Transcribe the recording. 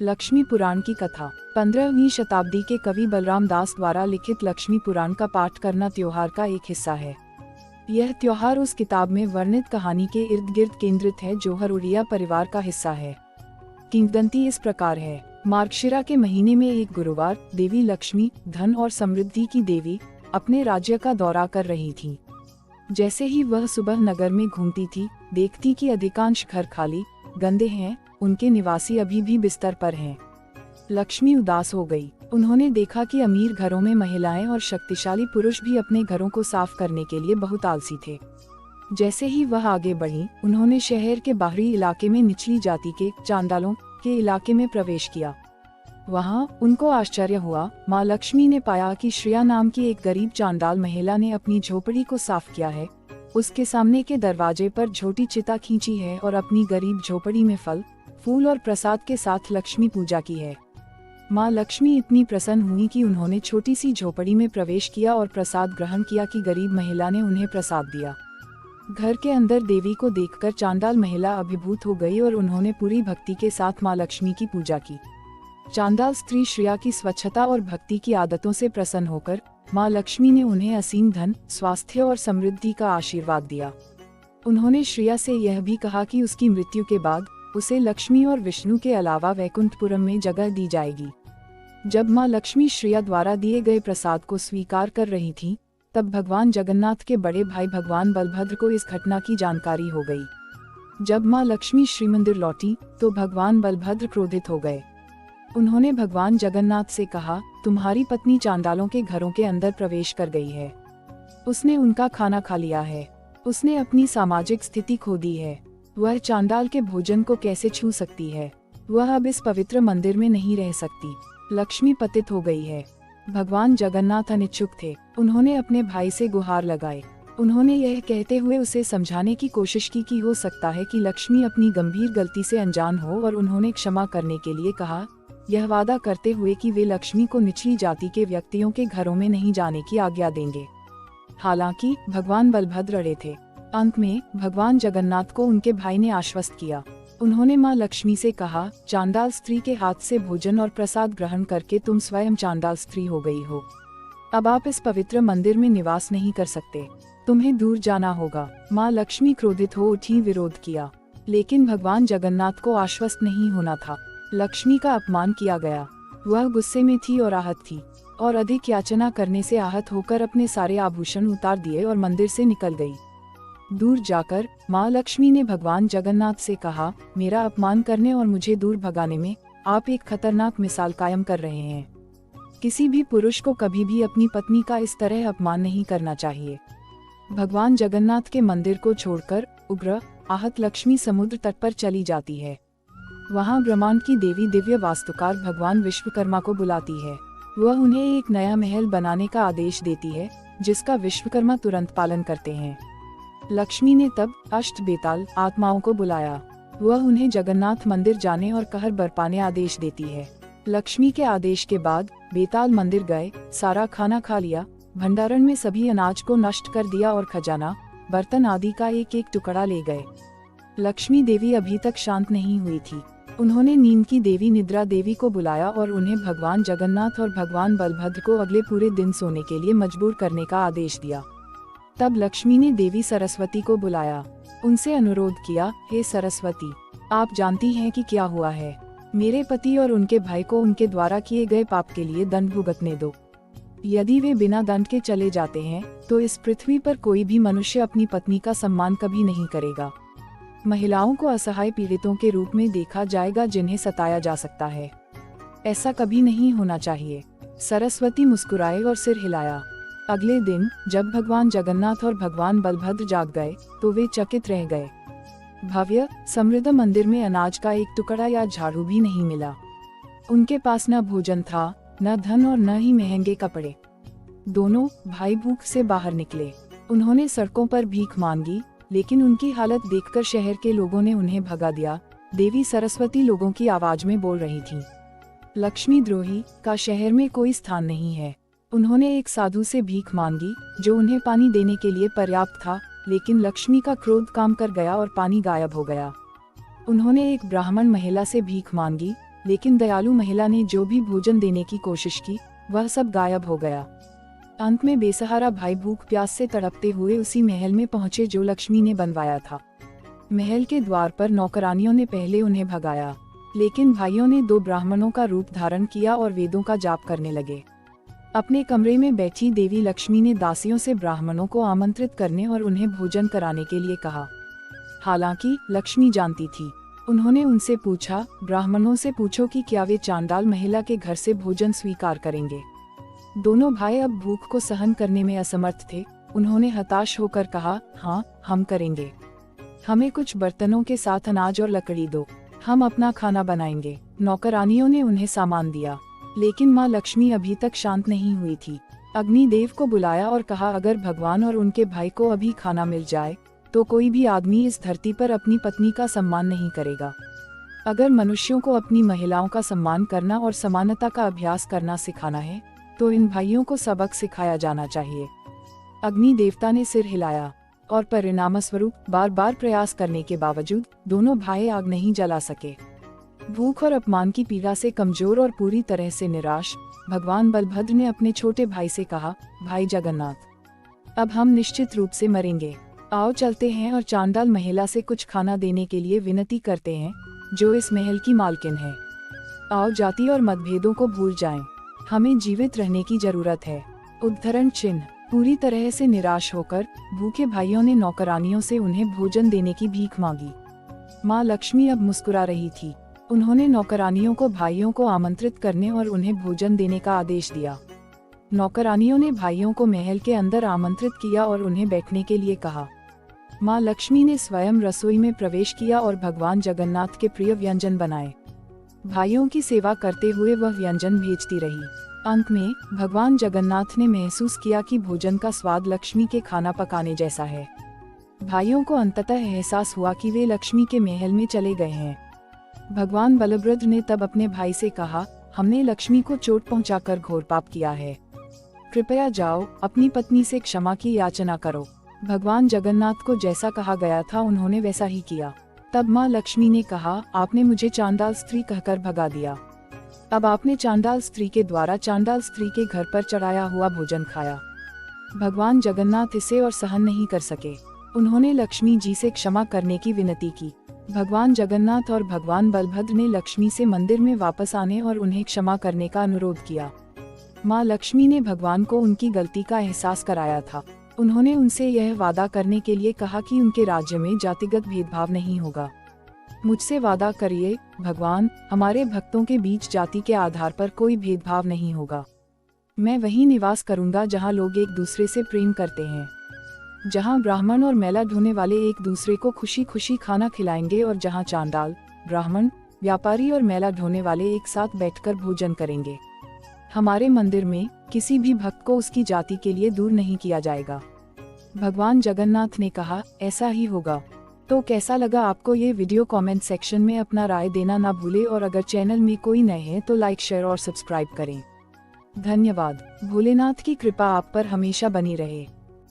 लक्ष्मी पुराण की कथा। 15वीं शताब्दी के कवि बलराम दास द्वारा लिखित लक्ष्मी पुराण का पाठ करना त्योहार का एक हिस्सा है। यह त्योहार उस किताब में वर्णित कहानी के इर्द गिर्द केंद्रित है जो हर उड़िया परिवार का हिस्सा है। किंवदंती इस प्रकार है। मार्गशिरा के महीने में एक गुरुवार देवी लक्ष्मी, धन और समृद्धि की देवी, अपने राज्य का दौरा कर रही थी। जैसे ही वह सुबह नगर में घूमती थी, देखती कि अधिकांश घर खाली, गंदे हैं, उनके निवासी अभी भी बिस्तर पर हैं। लक्ष्मी उदास हो गई। उन्होंने देखा कि अमीर घरों में महिलाएं और शक्तिशाली पुरुष भी अपने घरों को साफ करने के लिए बहुत आलसी थे। जैसे ही वह आगे बढ़ी, उन्होंने शहर के बाहरी इलाके में निचली जाति के चांडालों के इलाके में प्रवेश किया। वहां उनको आश्चर्य हुआ। माँ लक्ष्मी ने पाया कि श्रेया नाम की एक गरीब चांडाल महिला ने अपनी झोपड़ी को साफ किया है। उसके सामने के दरवाजे पर झोटी चिता खींची है और अपनी गरीब झोपड़ी में फल, फूल और प्रसाद के साथ लक्ष्मी पूजा की है। माँ लक्ष्मी इतनी प्रसन्न हुई कि उन्होंने छोटी सी झोपड़ी में प्रवेश किया और प्रसाद ग्रहण किया कि गरीब महिला ने उन्हें प्रसाद दिया। घर के अंदर देवी को देखकर चांडाल महिला अभिभूत हो गई और उन्होंने पूरी भक्ति के साथ माँ लक्ष्मी की पूजा की। चांडाल स्त्री श्रेया की स्वच्छता और भक्ति की आदतों से प्रसन्न होकर माँ लक्ष्मी ने उन्हें असीम धन, स्वास्थ्य और समृद्धि का आशीर्वाद दिया। उन्होंने श्रेया से यह भी कहा कि उसकी मृत्यु के बाद उसे लक्ष्मी और विष्णु के अलावा वैकुंठपुरम में जगह दी जाएगी। जब माँ लक्ष्मी श्रेया द्वारा दिए गए प्रसाद को स्वीकार कर रही थीं, तब भगवान जगन्नाथ के बड़े भाई भगवान बलभद्र को इस घटना की जानकारी हो गई। जब माँ लक्ष्मी श्रीमंदिर लौटी तो भगवान बलभद्र क्रोधित हो गए। उन्होंने भगवान जगन्नाथ से कहा, तुम्हारी पत्नी चांडालों के घरों के अंदर प्रवेश कर गई है। उसने उनका खाना खा लिया है। उसने अपनी सामाजिक स्थिति खो दी है। वह चांडाल के भोजन को कैसे छू सकती है? वह अब इस पवित्र मंदिर में नहीं रह सकती। लक्ष्मी पतित हो गई है। भगवान जगन्नाथ अनिच्छुक थे। उन्होंने अपने भाई से गुहार लगाए। उन्होंने यह कहते हुए उसे समझाने की कोशिश की कि हो सकता है कि लक्ष्मी अपनी गंभीर गलती से अनजान हो, और उन्होंने क्षमा करने के लिए कहा, यह वादा करते हुए कि वे लक्ष्मी को निचली जाति के व्यक्तियों के घरों में नहीं जाने की आज्ञा देंगे। हालांकि भगवान बलभद्र अड़े थे। अंत में भगवान जगन्नाथ को उनके भाई ने आश्वस्त किया। उन्होंने माँ लक्ष्मी से कहा, चांडाल स्त्री के हाथ से भोजन और प्रसाद ग्रहण करके तुम स्वयं चांडाल स्त्री हो गई हो। अब आप इस पवित्र मंदिर में निवास नहीं कर सकते। तुम्हें दूर जाना होगा। माँ लक्ष्मी क्रोधित हो उठी, विरोध किया। लेकिन भगवान जगन्नाथ को आश्वस्त नहीं होना था। लक्ष्मी का अपमान किया गया। वह गुस्से में थी और आहत थी, और अधिक याचना करने से आहत होकर अपने सारे आभूषण उतार दिए और मंदिर से निकल गई। दूर जाकर माँ लक्ष्मी ने भगवान जगन्नाथ से कहा, मेरा अपमान करने और मुझे दूर भगाने में आप एक खतरनाक मिसाल कायम कर रहे हैं। किसी भी पुरुष को कभी भी अपनी पत्नी का इस तरह अपमान नहीं करना चाहिए। भगवान जगन्नाथ के मंदिर को छोड़कर उग्र आहत लक्ष्मी समुद्र तट पर चली जाती है। वहाँ ब्रह्मांड की देवी दिव्य वास्तुकार भगवान विश्वकर्मा को बुलाती है। वह उन्हें एक नया महल बनाने का आदेश देती है, जिसका विश्वकर्मा तुरंत पालन करते हैं। लक्ष्मी ने तब अष्ट बेताल आत्माओं को बुलाया। वह उन्हें जगन्नाथ मंदिर जाने और कहर बरपाने आदेश देती है। लक्ष्मी के आदेश के बाद बेताल मंदिर गए, सारा खाना खा लिया, भंडारण में सभी अनाज को नष्ट कर दिया और खजाना, बर्तन आदि का एक एक टुकड़ा ले गए। लक्ष्मी देवी अभी तक शांत नहीं हुई थी। उन्होंने नींद की देवी निद्रा देवी को बुलाया और उन्हें भगवान जगन्नाथ और भगवान बलभद्र को अगले पूरे दिन सोने के लिए मजबूर करने का आदेश दिया। तब लक्ष्मी ने देवी सरस्वती को बुलाया। उनसे अनुरोध किया, हे सरस्वती, आप जानती हैं कि क्या हुआ है। मेरे पति और उनके भाई को उनके द्वारा किए गए पाप के लिए दंड भुगतने दो। यदि वे बिना दंड के चले जाते हैं तो इस पृथ्वी पर कोई भी मनुष्य अपनी पत्नी का सम्मान कभी नहीं करेगा। महिलाओं को असहाय पीड़ितों के रूप में देखा जाएगा जिन्हें सताया जा सकता है। ऐसा कभी नहीं होना चाहिए। सरस्वती मुस्कुराए और सिर हिलाया। अगले दिन जब भगवान जगन्नाथ और भगवान बलभद्र जाग गए तो वे चकित रह गए। भव्य समृद्ध मंदिर में अनाज का एक टुकड़ा या झाड़ू भी नहीं मिला। उनके पास न भोजन था, न धन और न ही महंगे कपड़े। दोनों भाई भूख से बाहर निकले। उन्होंने सड़कों पर भीख मांगी, लेकिन उनकी हालत देखकर शहर के लोगों ने उन्हें भगा दिया। देवी सरस्वती लोगों की आवाज में बोल रही थी, लक्ष्मी द्रोही का शहर में कोई स्थान नहीं है। उन्होंने एक साधु से भीख मांगी जो उन्हें पानी देने के लिए पर्याप्त था, लेकिन लक्ष्मी का क्रोध काम कर गया और पानी गायब हो गया। उन्होंने एक ब्राह्मण महिला से भीख मांगी लेकिन दयालु महिला ने जो भी भोजन देने की कोशिश की वह सब गायब हो गया। अंत में बेसहारा भाई भूख प्यास से तड़पते हुए उसी महल में पहुंचे जो लक्ष्मी ने बनवाया था। महल के द्वार पर नौकरानियों ने पहले उन्हें भगाया, लेकिन भाइयों ने 2 ब्राह्मणों का रूप धारण किया और वेदों का जाप करने लगे। अपने कमरे में बैठी देवी लक्ष्मी ने दासियों से ब्राह्मणों को आमंत्रित करने और उन्हें भोजन कराने के लिए कहा। हालांकि लक्ष्मी जानती थी। उन्होंने उनसे पूछा, ब्राह्मणों से पूछो कि क्या वे चांडाल महिला के घर से भोजन स्वीकार करेंगे। दोनों भाई अब भूख को सहन करने में असमर्थ थे। उन्होंने हताश होकर कहा, हाँ, हम करेंगे। हमें कुछ बर्तनों के साथ अनाज और लकड़ी दो, हम अपना खाना बनाएंगे। नौकरानियों ने उन्हें सामान दिया, लेकिन माँ लक्ष्मी अभी तक शांत नहीं हुई थी। अग्निदेव को बुलाया और कहा, अगर भगवान और उनके भाई को अभी खाना मिल जाए तो कोई भी आदमी इस धरती पर अपनी पत्नी का सम्मान नहीं करेगा। अगर मनुष्यों को अपनी महिलाओं का सम्मान करना और समानता का अभ्यास करना सिखाना है तो इन भाइयों को सबक सिखाया जाना चाहिए। अग्नि देवता ने सिर हिलाया और परिणामस्वरूप बार बार प्रयास करने के बावजूद दोनों भाई आग नहीं जला सके। भूख और अपमान की पीड़ा से कमजोर और पूरी तरह से निराश भगवान बलभद्र ने अपने छोटे भाई से कहा, भाई जगन्नाथ, अब हम निश्चित रूप से मरेंगे। आओ चलते हैं और चांडाल महिला से कुछ खाना देने के लिए विनती करते हैं, जो इस महल की मालकिन है। आओ जाति और मतभेदों को भूल जाएं, हमें जीवित रहने की जरूरत है। उद्धरण चिन्ह। पूरी तरह से निराश होकर भूखे भाइयों ने नौकरानियों से उन्हें भोजन देने की भीख मांगी। माँ लक्ष्मी अब मुस्कुरा रही थी। उन्होंने नौकरानियों को भाइयों को आमंत्रित करने और उन्हें भोजन देने का आदेश दिया। नौकरानियों ने भाइयों को महल के अंदर आमंत्रित किया और उन्हें बैठने के लिए कहा। माँ लक्ष्मी ने स्वयं रसोई में प्रवेश किया और भगवान जगन्नाथ के प्रिय व्यंजन बनाए। भाइयों की सेवा करते हुए वह व्यंजन भेजती रही। अंत में भगवान जगन्नाथ ने महसूस किया कि भोजन का स्वाद लक्ष्मी के खाना पकाने जैसा है। भाइयों को अंततः एहसास हुआ कि वे लक्ष्मी के महल में चले गए हैं। भगवान बलभद्र ने तब अपने भाई से कहा, हमने लक्ष्मी को चोट पहुंचाकर घोर पाप किया है। कृपया जाओ, अपनी पत्नी से क्षमा की याचना करो। भगवान जगन्नाथ को जैसा कहा गया था उन्होंने वैसा ही किया। तब माँ लक्ष्मी ने कहा, आपने मुझे चांडाल स्त्री कहकर भगा दिया। अब आपने चांडाल स्त्री के द्वारा चांडाल स्त्री के घर पर चढ़ाया हुआ भोजन खाया। भगवान जगन्नाथ इसे और सहन नहीं कर सके। उन्होंने लक्ष्मी जी से क्षमा करने की विनती की। भगवान जगन्नाथ और भगवान बलभद्र ने लक्ष्मी से मंदिर में वापस आने और उन्हें क्षमा करने का अनुरोध किया। माँ लक्ष्मी ने भगवान को उनकी गलती का एहसास कराया था। उन्होंने उनसे यह वादा करने के लिए कहा कि उनके राज्य में जातिगत भेदभाव नहीं होगा। मुझसे वादा करिए भगवान, हमारे भक्तों के बीच जाति के आधार पर कोई भेदभाव नहीं होगा। मैं वहीं निवास करूंगा जहां लोग एक दूसरे से प्रेम करते हैं, जहां ब्राह्मण और मैला ढोने वाले एक दूसरे को खुशी खुशी खाना खिलाएंगे और जहां चांडाल, ब्राह्मण, व्यापारी और मैला ढोने वाले एक साथ बैठकर भोजन करेंगे। हमारे मंदिर में किसी भी भक्त को उसकी जाति के लिए दूर नहीं किया जाएगा। भगवान जगन्नाथ ने कहा, ऐसा ही होगा। तो कैसा लगा आपको ये वीडियो? कमेंट सेक्शन में अपना राय देना ना भूले और अगर चैनल में कोई नए हैं तो लाइक, शेयर और सब्सक्राइब करें। धन्यवाद। भोलेनाथ की कृपा आप पर हमेशा बनी रहे।